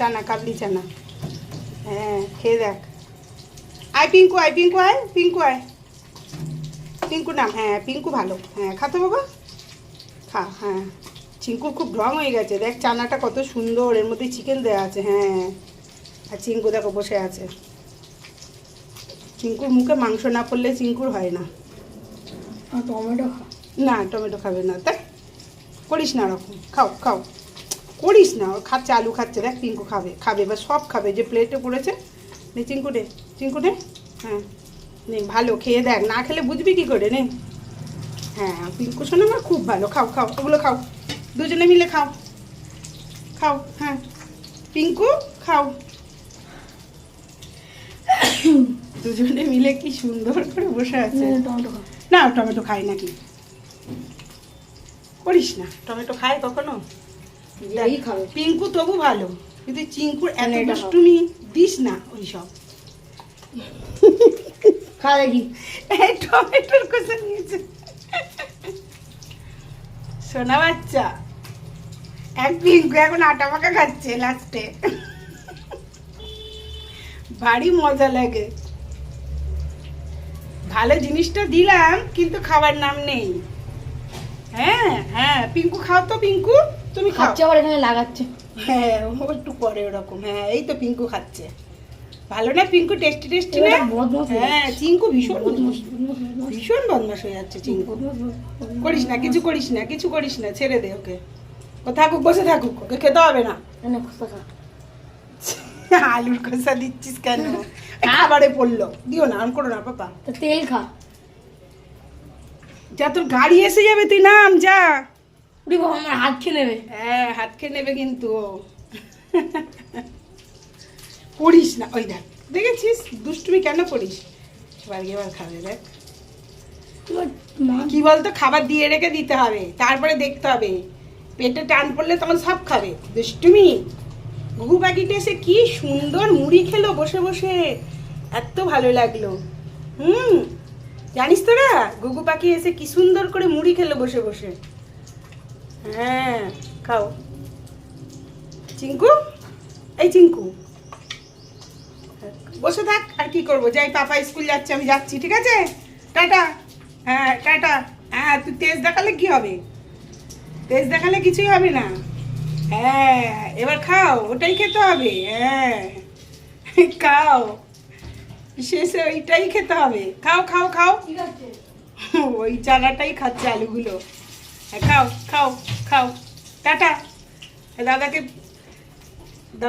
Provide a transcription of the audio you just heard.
চানা কাবলি চানা। হ্যাঁ খেয়ে দেখ। আয় পিঙ্কু, আয় পিঙ্কু, আয় পিঙ্কু, আয় পিঙ্কু নাম। হ্যাঁ পিঙ্কু ভালো। হ্যাঁ খা তো বাবা, খা। হ্যাঁ চিঙ্কুর খুব ঢং হয়ে গেছে, দেখ চানাটা কত সুন্দর, এর মধ্যে চিকেন দেওয়া আছে। হ্যাঁ আর চিঙ্কু দেখো বসে আছে। চিঙ্কুর মুখে মাংস না পড়লে চিঙ্কুর হয় না। টমেটো খা। না টমেটো খাবে না, তাই করিস না ওরকম। খাও খাও, করিস না। ও খাচ্ছে, আলু খাচ্ছে, দেখ পিঙ্কু খাবে, খাবে বা সব খাবে যে প্লেটে পড়েছে। নে চিঙ্কু নে, চিঙ্কু নে। হ্যাঁ নে ভালো, খেয়ে দেখ, না খেলে বুঝবি কী করে। নে হ্যাঁ পিঙ্কু শোনো আমার খুব ভালো। খাও খাও ওগুলো খাও, দুজনে মিলে খাও, খাও। হ্যাঁ পিঙ্কু খাও। দুজনে মিলে কি সুন্দর করে বসে আছে। টমেটো খা। না টমেটো খাই নাকি, করিস না। টমেটো খায় কখনো? যেই খাবে। পিঙ্কু তবু ভালো, কিন্তু চিঙ্কুর এত এটা খাও। দুষ্টুমি দিস না ওই সব। খা দেখি। এই টমেটোর কষা নিয়েছে সোনা বাচ্চা। এক পিঙ্কু এখন আটা মাখা খাচ্ছে লাস্টে, ভারী মজা লাগে। ভালো জিনিসটা দিলাম কিন্তু খাবার নাম নেই। হ্যাঁ হ্যাঁ পিঙ্কু খাও তো, পিঙ্কু তুমি খাও। খাচ্ছে আবার এখানে লাগাচ্ছে। হ্যাঁ ও একটু করে ওরকম। হ্যাঁ এই তো পিঙ্কু খাচ্ছে, ভালো না পিঙ্কু? টেস্টি টেস্টি না? এবার বদমাশ হয়ে হ্যাঁ চিঙ্কু ভীষণ বদমাশ, বদমাশ, বদমাশ। ভীষণ বদমাশ হয়ে যাচ্ছে চিঙ্কু। করিস না, কিছু করিস না, কিছু করিস না, ছেড়ে দে ওকে। ও থাকুক, বসে থাকুক, ওকে খেতে হবে না। এনে খোসা খা। আলুর কষা দিচ্ছিস কেন? খাবারে পড়লো, দিও না, আম করো না পাপা। তা তেল খা। যা তোর গাড়ি এসে যাবে, তুই নাম যা। উড়ি বাবা, আমার হাত খেয়ে নেবে। হ্যাঁ হাত খেয়ে নেবে কিন্তু ও। করিস না, ওই দেখ দেখেছিস দুষ্টুমি কেন করিস? এবার খাবে দেখ। তোমার মা কি বলতো, খাবার দিয়ে রেখে দিতে হবে, তারপরে দেখতে হবে। পেটে টান পড়লে তখন সব খাবে। দুষ্টুমি। ঘুঘু পাখিটা এসে কি সুন্দর মুড়ি খেলো বসে বসে, এত ভালো লাগলো। জানিস তোরা ঘুঘু পাখি এসে কি সুন্দর করে মুড়ি খেলো বসে বসে। হ্যাঁ খাও। চিঙ্কু, এই চিঙ্কু বসে থাক। আর কি করবো, যাই, পাপা স্কুল যাচ্ছে, আমি যাচ্ছি, ঠিক আছে? টাটা। হ্যাঁ টাটা। হ্যাঁ তুই তেজ দেখালে কি হবে? তেজ দেখালে কিছুই হবে না। হ্যাঁ এবার খাও, ওটাই খেতে হবে। হ্যাঁ খাও, শেষে ওইটাই খেতে হবে। খাও খাও খাও। ঠিক আছে। ওই চানাটাই খাচ্ছে, আলুগুলো। হ্যাঁ খাও খাও খাও। টাটা। দাদাকে, দাদা